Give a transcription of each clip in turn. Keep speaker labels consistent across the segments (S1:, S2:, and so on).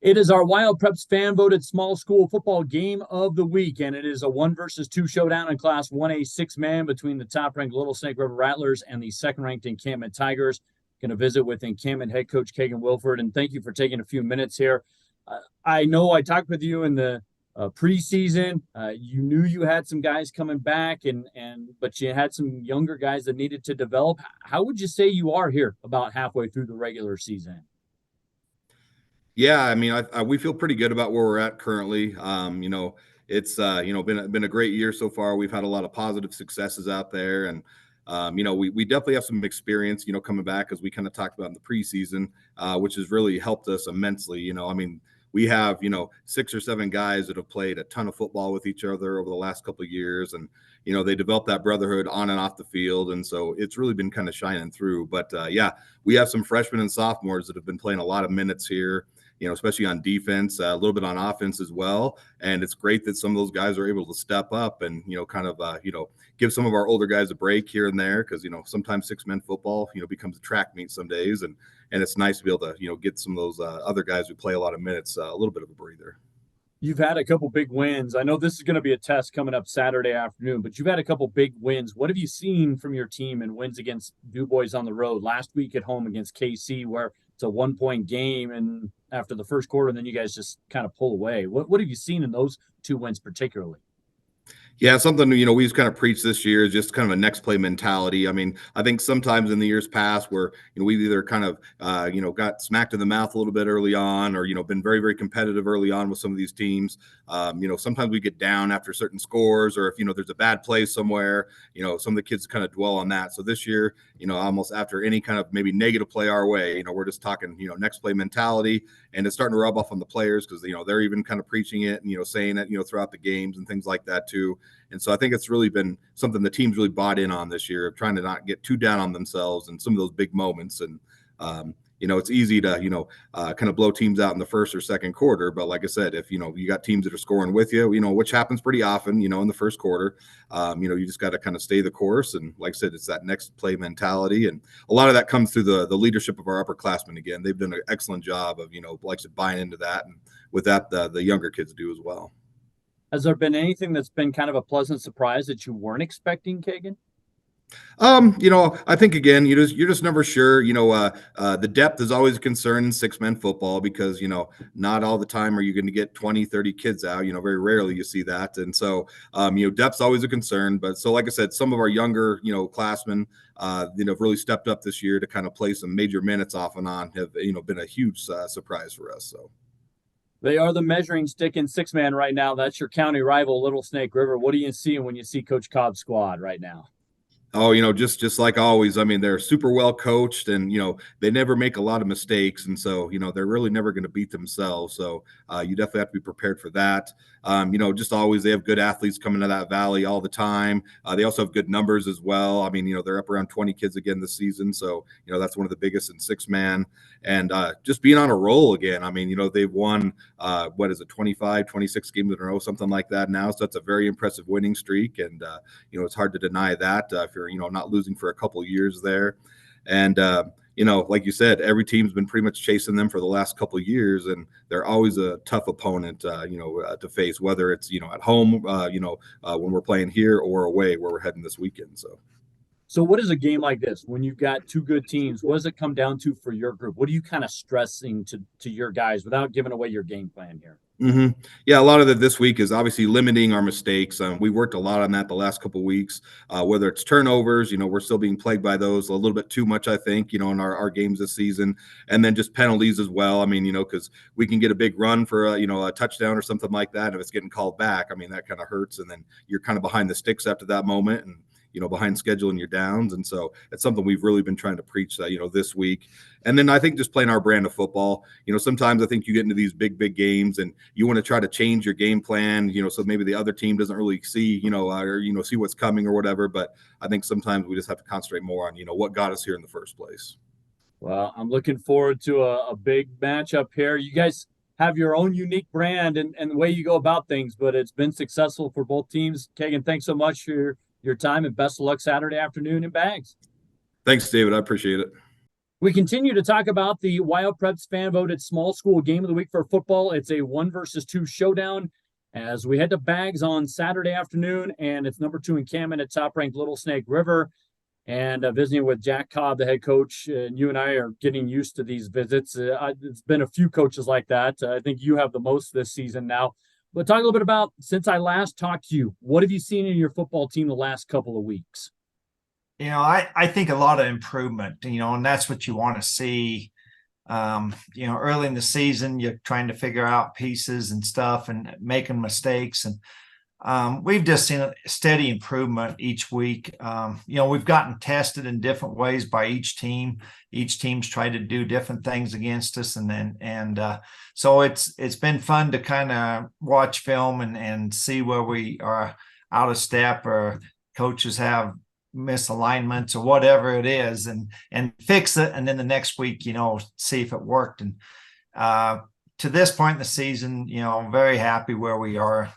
S1: It is our WyoPreps fan voted small school football game of the week, and it is a 1 versus 2 showdown in Class 1A 6-man between the top ranked Little Snake River Rattlers and the second ranked Encampment Tigers. Going to visit with Encampment head coach Kegan Willford, and thank you for taking a few minutes here. I know I talked with you in the preseason. You knew you had some guys coming back, but you had some younger guys that needed to develop. How would you say you are here about halfway through the regular season?
S2: Yeah, I mean, we feel pretty good about where we're at currently. It's been a great year so far. We've had a lot of positive successes out there, and we definitely have some experience, coming back as we kind of talked about in the preseason, which has really helped us immensely. I mean, we have 6 or 7 guys that have played a ton of football with each other over the last couple of years, and they developed that brotherhood on and off the field, and so it's really been kind of shining through. But yeah, we have some freshmen and sophomores that have been playing a lot of minutes here, especially on defense, a little bit on offense as well. And it's great that some of those guys are able to step up and, give some of our older guys a break here and there. Cause, sometimes 6-man football, becomes a track meet some days. And it's nice to be able to, get some of those other guys who play a lot of minutes, a little bit of a breather.
S1: You've had a couple big wins. I know this is going to be a test coming up Saturday afternoon, but you've had a couple big wins. What have you seen from your team in wins against DuBois on the road? Last week at home against KC, where it's a 1-point game, and after the first quarter, and then you guys just kind of pull away. What have you seen in those 2 wins particularly?
S2: Yeah, something we've kind of preached this year is just kind of a next play mentality. I mean, I think sometimes in the years past where we've either kind of got smacked in the mouth a little bit early on, or been very very competitive early on with some of these teams. Sometimes we get down after certain scores, or if there's a bad play somewhere, some of the kids kind of dwell on that. So this year, almost after any kind of maybe negative play our way, we're just talking next play mentality, and it's starting to rub off on the players because they're even kind of preaching it and saying it throughout the games and things like that too. And so I think it's really been something the team's really bought in on this year, of trying to not get too down on themselves in some of those big moments. And it's easy to kind of blow teams out in the first or second quarter, but like I said, if you got teams that are scoring with you, which happens pretty often, in the first quarter, you just got to kind of stay the course. And like I said, it's that next play mentality, and a lot of that comes through the leadership of our upperclassmen. Again, they've done an excellent job of like I said, buying into that, and with that, the younger kids do as well.
S1: Has there been anything that's been kind of a pleasant surprise that you weren't expecting, Kagan?
S2: I think again, you're just never sure. The depth is always a concern in 6-man football because not all the time are you going to get 20, 30 kids out. Very rarely you see that, and so depth's always a concern. But so, like I said, some of our younger classmen, have really stepped up this year to kind of play some major minutes off and on. Have been a huge surprise for us. So.
S1: They are the measuring stick in 6-man right now. That's your county rival, Little Snake River. What are you seeing when you see Coach Cobb's squad right now?
S2: Oh, just like always. I mean, they're super well coached, and they never make a lot of mistakes, and so they're really never going to beat themselves. So you definitely have to be prepared for that. Just always they have good athletes coming to that valley all the time. They also have good numbers as well. I mean, they're up around 20 kids again this season, so that's one of the biggest in 6-man, and just being on a roll again. I mean, they've won 25, 26 games in a row, something like that now. So that's a very impressive winning streak, and it's hard to deny that if you're not losing for a couple of years there. And like you said, every team's been pretty much chasing them for the last couple of years, and they're always a tough opponent to face, whether it's at home when we're playing here, or away where we're heading this weekend.
S1: So what is a game like this when you've got two good teams? What does it come down to for your group? What are you kind of stressing to your guys without giving away your game plan here?
S2: Yeah, a lot of it this week is obviously limiting our mistakes. We worked a lot on that the last couple of weeks, whether it's turnovers, we're still being plagued by those a little bit too much, I think, in our games this season, and then just penalties as well. I mean, because we can get a big run for a touchdown or something like that. If it's getting called back, I mean, that kind of hurts, and then you're kind of behind the sticks after that moment, and behind schedule and your downs. And so it's something we've really been trying to preach this week. And then I think just playing our brand of football, sometimes I think you get into these big games and you want to try to change your game plan, so maybe the other team doesn't really see, or, see what's coming or whatever. But I think sometimes we just have to concentrate more on, what got us here in the first place.
S1: Well, I'm looking forward to a big matchup here. You guys have your own unique brand and the way you go about things, but it's been successful for both teams. Kagan, thanks so much for your time, and best of luck Saturday afternoon in Bags.
S2: Thanks, David. I appreciate it.
S1: We continue to talk about the WyoPreps fan voted small school game of the week for football. It's a 1 versus 2 showdown as we head to Bags on Saturday afternoon, and it's number 2 Encampment at top ranked Little Snake River. And visiting with Jack Cobb, the head coach, and you and I are getting used to these visits. It's been a few coaches like that. I think you have the most this season now. But talk a little bit about, since I last talked to you, what have you seen in your football team the last couple of weeks?
S3: I think a lot of improvement, and that's what you want to see. Early in the season, you're trying to figure out pieces and stuff and making mistakes. And we've just seen a steady improvement each week. We've gotten tested in different ways by each team. Each team's tried to do different things against us. So it's been fun to kind of watch film and see where we are out of step or coaches have misalignments or whatever it is and fix it, and then the next week see if it worked. And to this point in the season, I'm very happy where we are.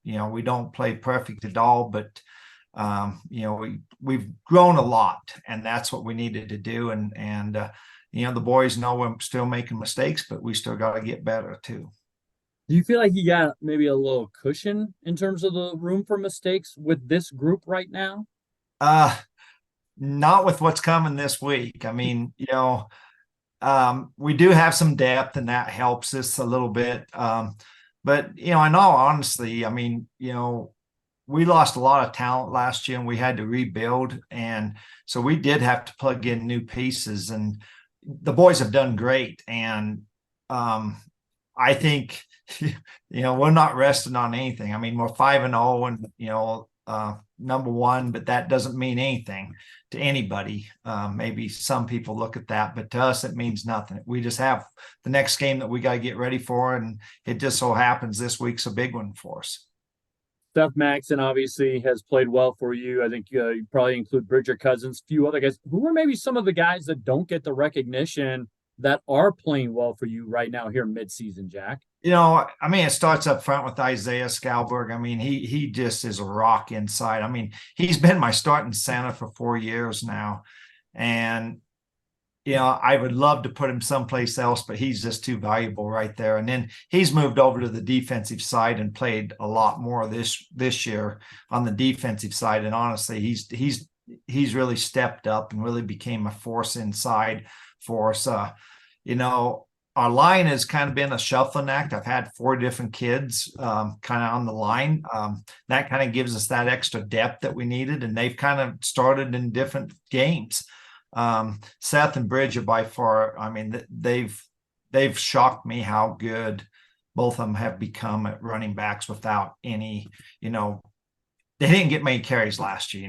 S3: We don't play perfect at all, but we've grown a lot, and that's what we needed to do. And the boys know we're still making mistakes, but we still got to get better too.
S1: Do you feel like you got maybe a little cushion in terms of the room for mistakes with this group right now?
S3: Not with what's coming this week. I mean, we do have some depth, and that helps us a little bit. But I know, honestly, I mean, we lost a lot of talent last year and we had to rebuild. And so we did have to plug in new pieces, and the boys have done great. And I think, we're not resting on anything. I mean, we're 5-0 and, number one, but that doesn't mean anything to anybody. Maybe some people look at that, but to us, it means nothing. We just have the next game that we got to get ready for, and it just so happens this week's a big one for us.
S1: Seth Maxon obviously has played well for you. I think you probably include Bridger Cousins, a few other guys. Who are maybe some of the guys that don't get the recognition that are playing well for you right now here midseason, Jack?
S3: It starts up front with Isaiah Scalberg. I mean, he just is a rock inside. I mean, he's been my starting center for 4 years now. And, I would love to put him someplace else, but he's just too valuable right there. And then he's moved over to the defensive side and played a lot more this year on the defensive side. And honestly, he's really stepped up and really became a force inside for us. Our line has kind of been a shuffling act. I've had 4 different kids kind of on the line. That kind of gives us that extra depth that we needed, and they've kind of started in different games. Seth and Bridger, by far, I mean, they've shocked me how good both of them have become at running backs without any, they didn't get many carries last year,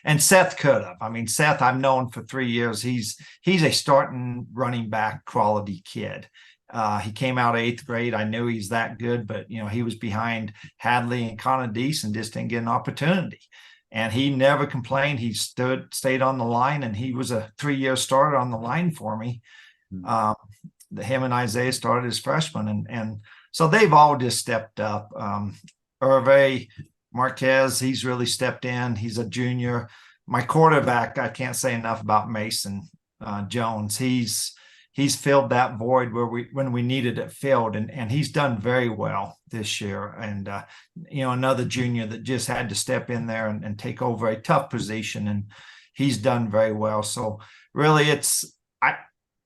S3: and Seth could have. I mean, Seth, I've known for 3 years. He's a starting running back quality kid. He came out of 8th grade. I knew he's that good, but he was behind Hadley and Conadise and just didn't get an opportunity. And he never complained. He stayed on the line, and he was a 3-year starter on the line for me. Him and Isaiah started as freshmen, and so they've all just stepped up. Hervé Marquez, he's really stepped in. He's a junior. My quarterback, I can't say enough about Mason Jones. He's filled that void when we needed it filled, and he's done very well this year. And another junior that just had to step in there and take over a tough position, and he's done very well. So really,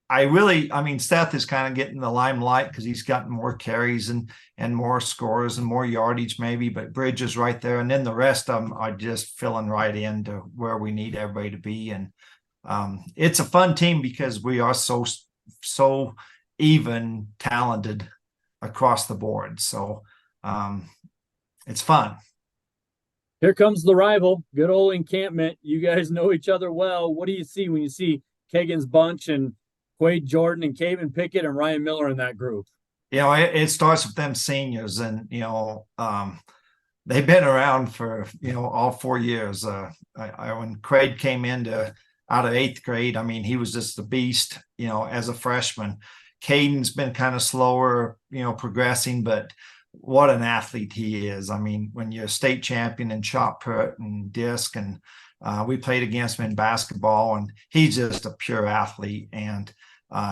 S3: I mean, Seth is kind of getting the limelight because he's gotten more carries and more scores and more yardage maybe, but Bridge is right there. And then the rest of them are just filling right into where we need everybody to be. And it's a fun team because we are so even talented across the board. So it's fun.
S1: Here comes the rival, good old Encampment. You guys know each other well. What do you see when you see Kegan's bunch and Quade Jordan and Caven Pickett and Ryan Miller in that group?
S3: It starts with them seniors, and they've been around for all 4 years. When Quade came out of 8th grade, I mean, he was just a beast, as a freshman. Caden's been kind of slower, progressing, but what an athlete he is. I mean, when you're a state champion in shot put and disc, and we played against him in basketball, and he's just a pure athlete. And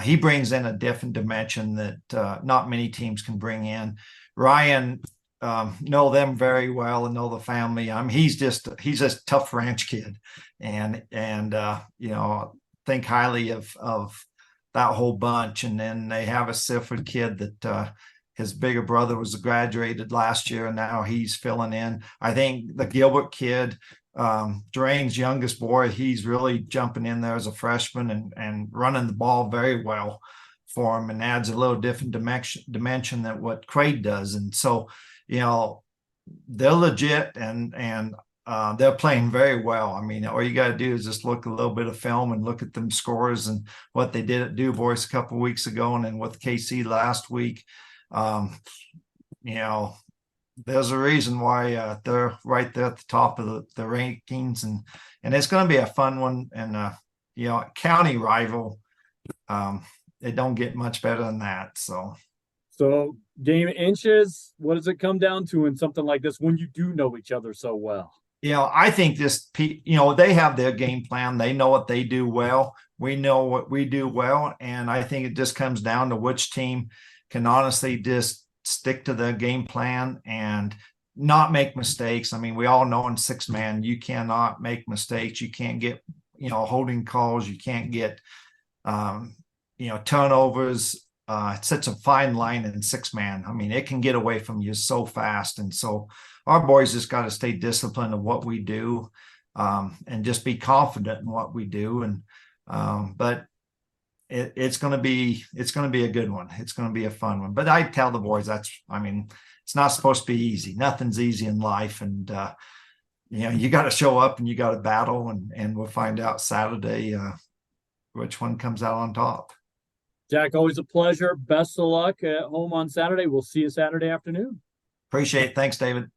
S3: he brings in a different dimension that not many teams can bring in. Ryan, know them very well and know the family. He's just a tough ranch kid, and you know, think highly of that whole bunch. And then they have a Silford kid that his bigger brother was graduated last year, and now he's filling in. I think the Gilbert kid, Drain's youngest boy, he's really jumping in there as a freshman and running the ball very well for him, and adds a little different dimension than what Craig does. And so, you know, they're legit, and they're playing very well. I mean, all you got to do is just look a little bit of film and look at them scores and what they did at DuBois a couple of weeks ago, and then with KC last week. You know, there's a reason why they're right there at the top of the rankings, and it's going to be a fun one. And you know, county rival, it don't get much better than that. So
S1: game inches, what does it come down to in something like this when you do know each other so well?
S3: You know, I think you know, they have their game plan. They know what they do well. We know what we do well. And I think it just comes down to which team can honestly just stick to the game plan and not make mistakes. I mean, we all know in 6-man, you cannot make mistakes. You can't get, you know, holding calls. You can't get, you know, turnovers. It's such a fine line in 6-man. I mean, it can get away from you so fast. And so our boys just got to stay disciplined in what we do, and just be confident in what we do. And, but it's going to be a good one. It's going to be a fun one. But I tell the boys, I mean, it's not supposed to be easy. Nothing's easy in life. And, you know, you got to show up and you got to battle, and we'll find out Saturday, which one comes out on top.
S1: Jack, always a pleasure. Best of luck at home on Saturday. We'll see you Saturday afternoon.
S3: Appreciate it. Thanks, David.